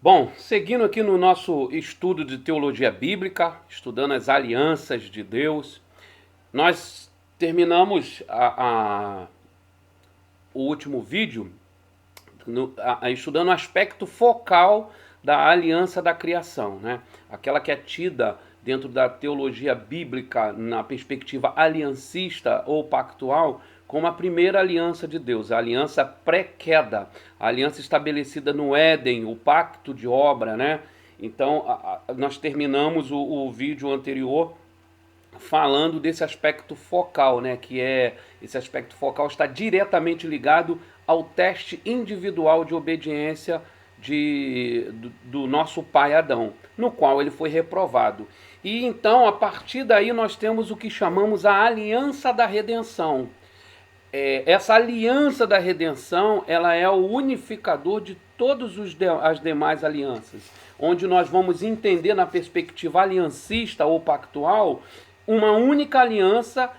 Bom, seguindo aqui no nosso estudo de teologia bíblica, estudando as alianças de Deus, nós terminamos o último vídeo estudando o aspecto focal da aliança da criação, né? Aquela que é tida dentro da teologia bíblica, na perspectiva aliancista ou pactual, como a primeira aliança de Deus, a aliança pré-queda, a aliança estabelecida no Éden, o pacto de obra, né? Então, nós terminamos o vídeo anterior falando desse aspecto focal, né? Que é, esse aspecto focal está diretamente ligado ao teste individual de obediência do nosso pai Adão, no qual ele foi reprovado. E então, a partir daí, nós temos o que chamamos a aliança da redenção. Essa aliança da redenção, ela é o unificador de todas as demais alianças, onde nós vamos entender na perspectiva aliancista ou pactual, uma única aliança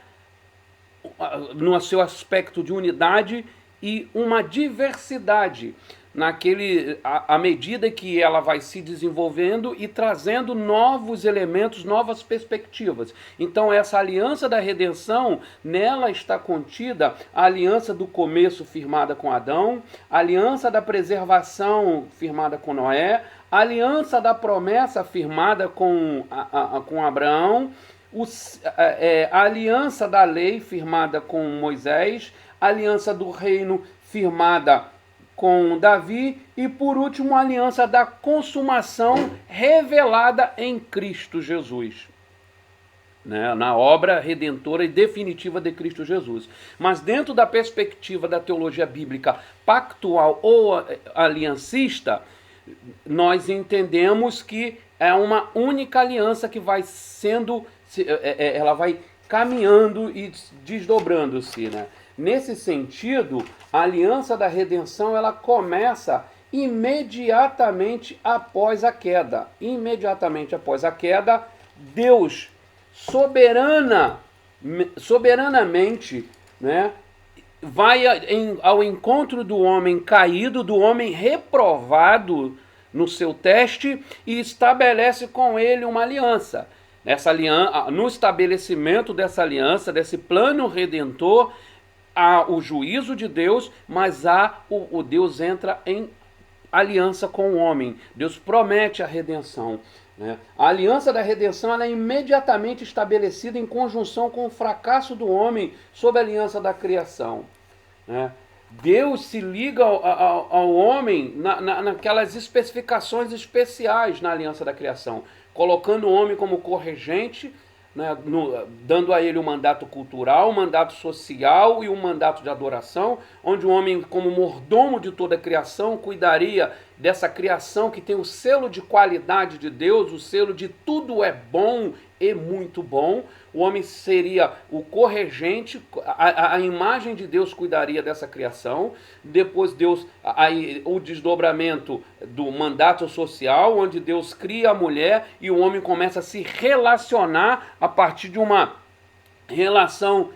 no seu aspecto de unidade e uma diversidade à medida que ela vai se desenvolvendo e trazendo novos elementos, novas perspectivas. Então essa aliança da redenção, nela está contida a aliança do começo firmada com Adão, a aliança da preservação firmada com Noé, a aliança da promessa firmada com Abraão, a aliança da lei firmada com Moisés, a aliança do reino firmada com Davi e, por último, a aliança da consumação revelada em Cristo Jesus, né? Na obra redentora e definitiva de Cristo Jesus. Mas dentro da perspectiva da teologia bíblica pactual ou aliancista, nós entendemos que é uma única aliança que vai ela vai caminhando e desdobrando-se, né? Nesse sentido, a aliança da redenção, ela começa imediatamente após a queda. Imediatamente após a queda, Deus soberanamente, né, vai ao encontro do homem caído, do homem reprovado no seu teste, e estabelece com ele uma aliança. No estabelecimento dessa aliança, desse plano redentor, há o juízo de Deus, mas o Deus entra em aliança com o homem. Deus promete a redenção, né? A aliança da redenção, ela é imediatamente estabelecida em conjunção com o fracasso do homem sob a aliança da criação, né? Deus se liga ao homem naquelas especificações especiais na aliança da criação, colocando o homem como corregente, né, dando a ele um mandato cultural, um mandato social e um mandato de adoração, onde o homem, como mordomo de toda a criação, cuidaria dessa criação que tem o selo de qualidade de Deus, o selo de tudo é bom e muito bom. O homem seria o corregente, a imagem de Deus cuidaria dessa criação. Depois o desdobramento do mandato social, onde Deus cria a mulher e o homem começa a se relacionar a partir de uma relação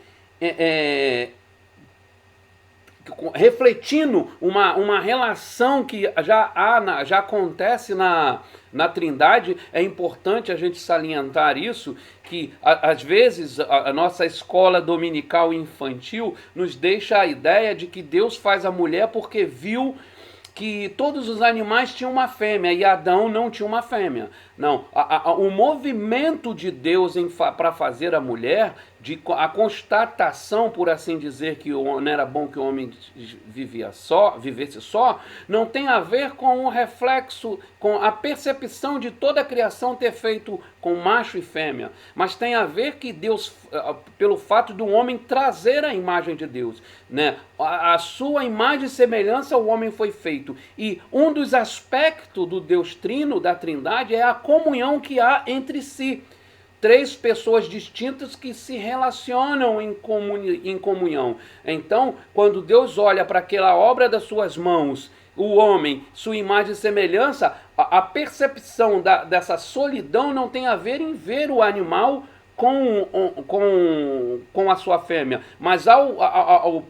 refletindo uma relação que já acontece na Trindade. É importante a gente salientar isso, que às vezes a nossa escola dominical infantil nos deixa a ideia de que Deus faz a mulher porque viu que todos os animais tinham uma fêmea e Adão não tinha uma fêmea. Não, o movimento de Deus para fazer a mulher, a constatação, por assim dizer, que não era bom que o homem vivesse só, não tem a ver com o reflexo, com a percepção de toda a criação ter feito com macho e fêmea, mas tem a ver que Deus, pelo fato do homem trazer a imagem de Deus, né? A sua imagem e semelhança o homem foi feito. E um dos aspectos do Deus Trino, da Trindade, é a comunhão que há entre si. Três pessoas distintas que se relacionam em comunhão. Então, quando Deus olha para aquela obra das suas mãos, o homem, sua imagem e semelhança, a percepção dessa solidão não tem a ver em ver o animal com a sua fêmea, mas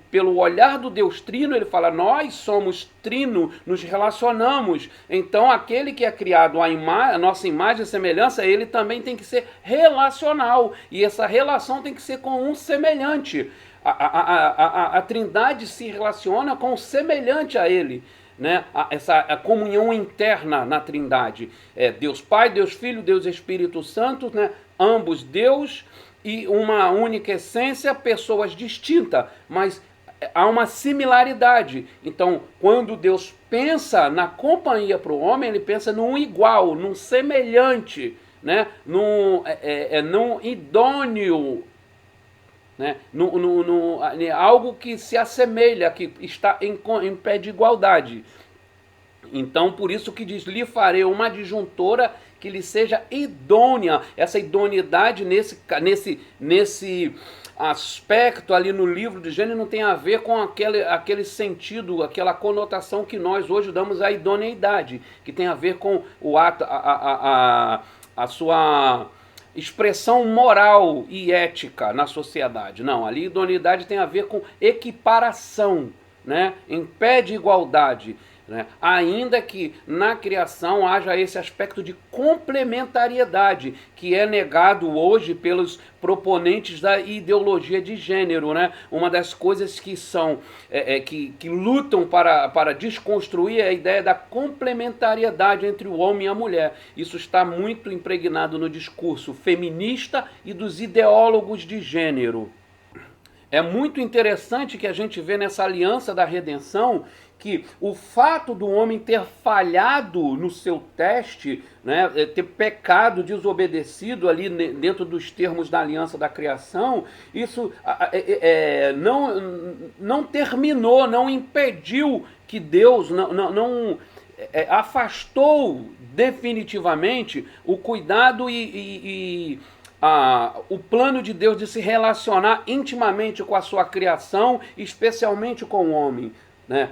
pelo olhar do Deus Trino, ele fala, nós somos trino, nos relacionamos. Então aquele que é criado a nossa imagem e semelhança, ele também tem que ser relacional, e essa relação tem que ser com um semelhante. A Trindade se relaciona com o semelhante a ele, né? A comunhão interna na Trindade. É Deus Pai, Deus Filho, Deus Espírito Santo, né? Ambos Deus e uma única essência, pessoas distintas, mas há uma similaridade. Então, quando Deus pensa na companhia para o homem, ele pensa num igual, num semelhante, né? Num idôneo, né? Algo que se assemelha, que está em pé de igualdade. Então, por isso que diz, lhe farei uma adjuntora que lhe seja idônea. Essa idoneidade nesse aspecto ali no livro de Gênesis não tem a ver com aquele sentido, aquela conotação que nós hoje damos à idoneidade, que tem a ver com o ato, a sua expressão moral e ética na sociedade. Não, ali idoneidade tem a ver com equiparação, né? Em pé de igualdade, né? Ainda que na criação haja esse aspecto de complementariedade que é negado hoje pelos proponentes da ideologia de gênero, né? Uma das coisas que são que lutam para desconstruir é a ideia da complementariedade entre o homem e a mulher. Isso está muito impregnado no discurso feminista e dos ideólogos de gênero. É muito interessante que a gente vê nessa aliança da redenção que o fato do homem ter falhado no seu teste, né, ter pecado, desobedecido ali dentro dos termos da aliança da criação, isso não terminou, não impediu que Deus não afastou definitivamente o cuidado o plano de Deus de se relacionar intimamente com a sua criação, especialmente com o homem, né?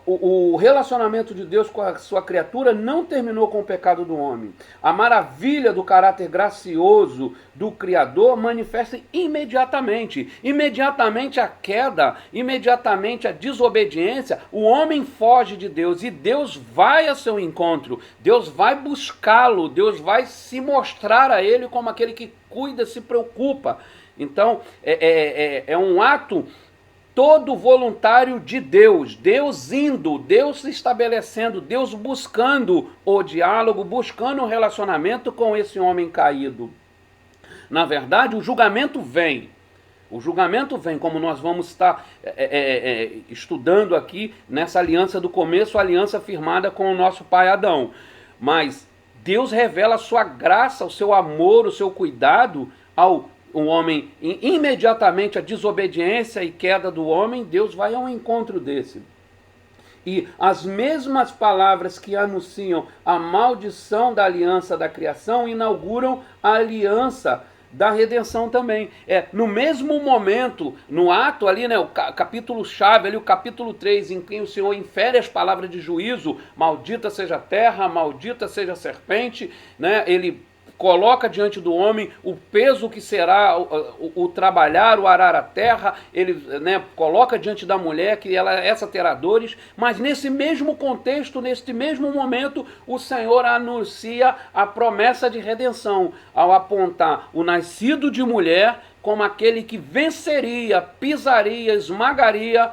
O relacionamento de Deus com a sua criatura não terminou com o pecado do homem. A maravilha do caráter gracioso do Criador manifesta imediatamente. Imediatamente a queda, imediatamente a desobediência, o homem foge de Deus e Deus vai a seu encontro. Deus vai buscá-lo, Deus vai se mostrar a ele como aquele que cuida, se preocupa. Então, é um ato todo voluntário de Deus, Deus indo, Deus se estabelecendo, Deus buscando o diálogo, buscando o relacionamento com esse homem caído. Na verdade, o julgamento vem. O julgamento vem, como nós vamos estar estudando aqui nessa aliança do começo, a aliança firmada com o nosso pai Adão. Mas Deus revela a sua graça, o seu amor, o seu cuidado ao o homem, imediatamente a desobediência e queda do homem, Deus vai ao encontro desse. E as mesmas palavras que anunciam a maldição da aliança da criação inauguram a aliança da redenção também. No mesmo momento, no ato ali, né, o capítulo chave, ali, o capítulo 3, em que o Senhor infere as palavras de juízo, maldita seja a terra, maldita seja a serpente, né, ele coloca diante do homem o peso que será o trabalhar, o arar a terra, ele, né, coloca diante da mulher que essa terá dores, mas nesse mesmo contexto, nesse mesmo momento, o Senhor anuncia a promessa de redenção, ao apontar o nascido de mulher como aquele que venceria, pisaria, esmagaria,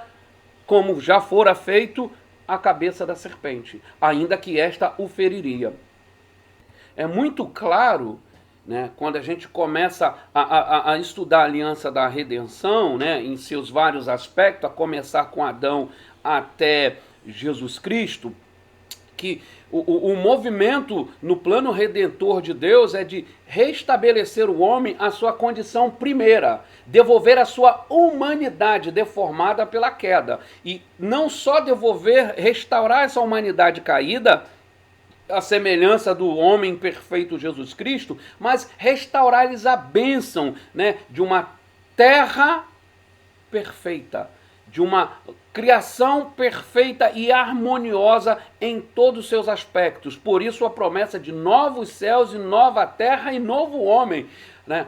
como já fora feito, a cabeça da serpente, ainda que esta o feriria. É muito claro, né, quando a gente começa a estudar a aliança da redenção, né, em seus vários aspectos, a começar com Adão até Jesus Cristo, que o movimento no plano redentor de Deus é de restabelecer o homem à sua condição primeira, devolver a sua humanidade deformada pela queda. E não só devolver, restaurar essa humanidade caída, a semelhança do homem perfeito Jesus Cristo, mas restaurar-lhes a bênção, né, de uma terra perfeita, de uma criação perfeita e harmoniosa em todos os seus aspectos. Por isso a promessa de novos céus e nova terra e novo homem. né?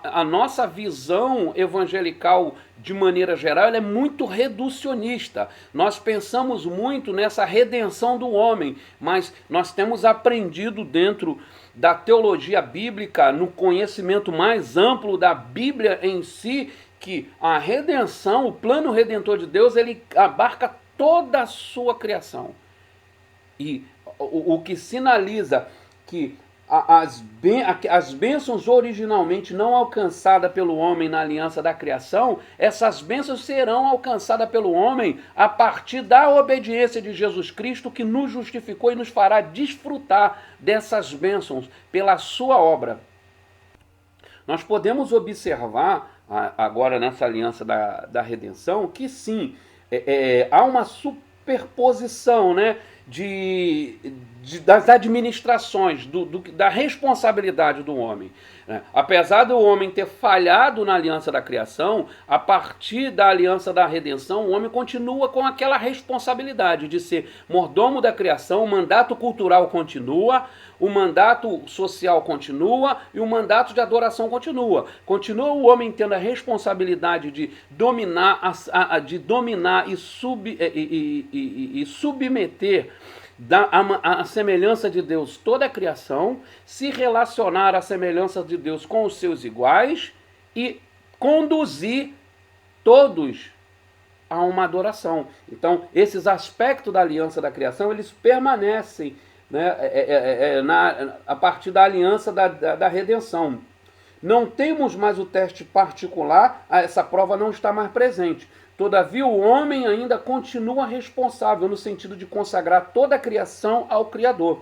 A nossa visão evangelical, de maneira geral, ela é muito reducionista. Nós pensamos muito nessa redenção do homem, mas nós temos aprendido dentro da teologia bíblica, no conhecimento mais amplo da Bíblia em si, que a redenção, o plano redentor de Deus, ele abarca toda a sua criação. E o que sinaliza que as bênçãos originalmente não alcançadas pelo homem na aliança da criação, essas bênçãos serão alcançadas pelo homem a partir da obediência de Jesus Cristo, que nos justificou e nos fará desfrutar dessas bênçãos pela sua obra. Nós podemos observar, agora nessa aliança da redenção, que sim, há uma superposição, né, das administrações, da responsabilidade do homem. Né? Apesar do homem ter falhado na aliança da criação, a partir da aliança da redenção, o homem continua com aquela responsabilidade de ser mordomo da criação, o mandato cultural continua, o mandato social continua e o mandato de adoração continua. Continua o homem tendo a responsabilidade de dominar, e submeter a semelhança de Deus toda a criação, se relacionar à semelhança de Deus com os seus iguais e conduzir todos a uma adoração. Então, esses aspectos da aliança da criação, eles permanecem, né, a partir da aliança da redenção. Não temos mais o teste particular, essa prova não está mais presente. Todavia, o homem ainda continua responsável no sentido de consagrar toda a criação ao Criador.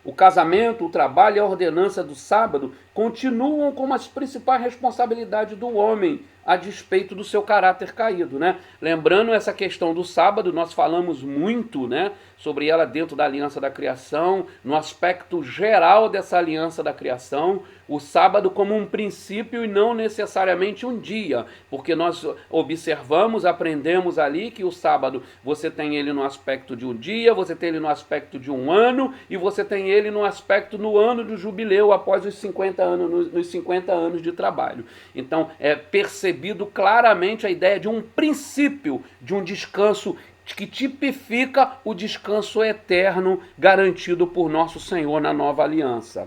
O casamento, o trabalho e a ordenança do sábado continuam como as principais responsabilidades do homem, a despeito do seu caráter caído, né? Lembrando essa questão do sábado, nós falamos muito, né, sobre ela dentro da aliança da criação, no aspecto geral dessa aliança da criação, o sábado como um princípio e não necessariamente um dia, porque nós observamos, aprendemos ali que o sábado você tem ele no aspecto de um dia, você tem ele no aspecto de um ano e você tem ele no aspecto no ano do jubileu após os 50 anos, nos 50 anos de trabalho. Então é percebido claramente a ideia de um princípio, de um descanso que tipifica o descanso eterno garantido por nosso Senhor na nova aliança.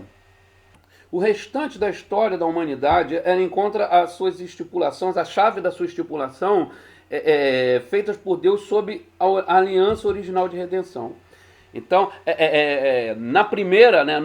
O restante da história da humanidade, ela encontra as suas estipulações, a chave da sua estipulação, feitas por Deus sob a aliança original de redenção. Então, na primeira, né,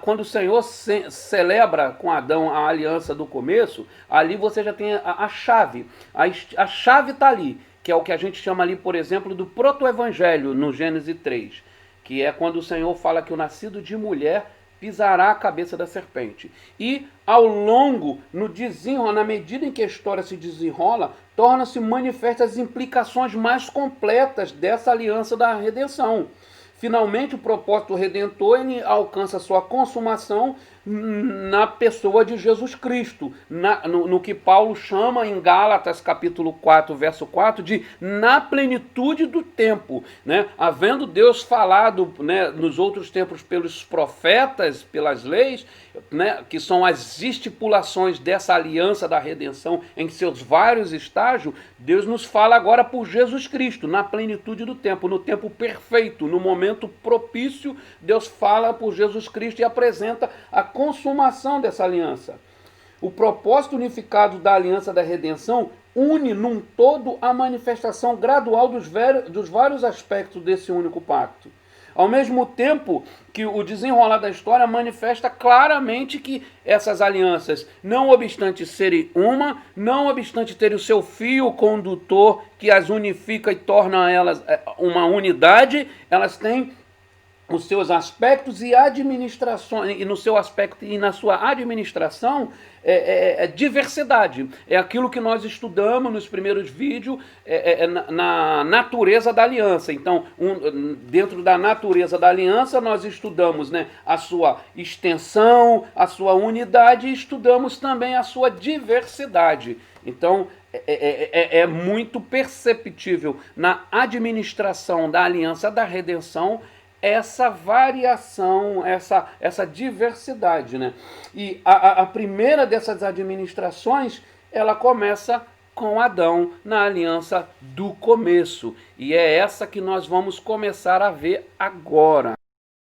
quando o Senhor celebra com Adão a aliança do começo, ali você já tem a chave. A chave está ali, que é o que a gente chama ali, por exemplo, do proto-evangelho, no Gênesis 3, que é quando o Senhor fala que o nascido de mulher pisará a cabeça da serpente. E ao longo, na medida em que a história se desenrola, torna-se manifestas as implicações mais completas dessa aliança da redenção. Finalmente, o propósito redentor ele alcança sua consumação na pessoa de Jesus Cristo, no que Paulo chama em Gálatas capítulo 4, verso 4, de na plenitude do tempo, né? Havendo Deus falado, né, nos outros tempos pelos profetas, pelas leis, né, que são as estipulações dessa aliança da redenção em seus vários estágios, Deus nos fala agora por Jesus Cristo, na plenitude do tempo, no tempo perfeito, no momento propício, Deus fala por Jesus Cristo e apresenta a consumação dessa aliança. O propósito unificado da aliança da redenção une num todo a manifestação gradual dos vários aspectos desse único pacto. Ao mesmo tempo que o desenrolar da história manifesta claramente que essas alianças, não obstante serem uma, não obstante terem o seu fio condutor que as unifica e torna elas uma unidade, elas têm os seus aspectos e administrações, e no seu aspecto e na sua administração, diversidade. É aquilo que nós estudamos nos primeiros vídeos, na natureza da aliança. Então, dentro da natureza da aliança, nós estudamos, né, a sua extensão, a sua unidade e estudamos também a sua diversidade. Então, é muito perceptível na administração da aliança da redenção essa variação, essa diversidade, né? E a primeira dessas administrações, ela começa com Adão na aliança do começo. E é essa que nós vamos começar a ver agora.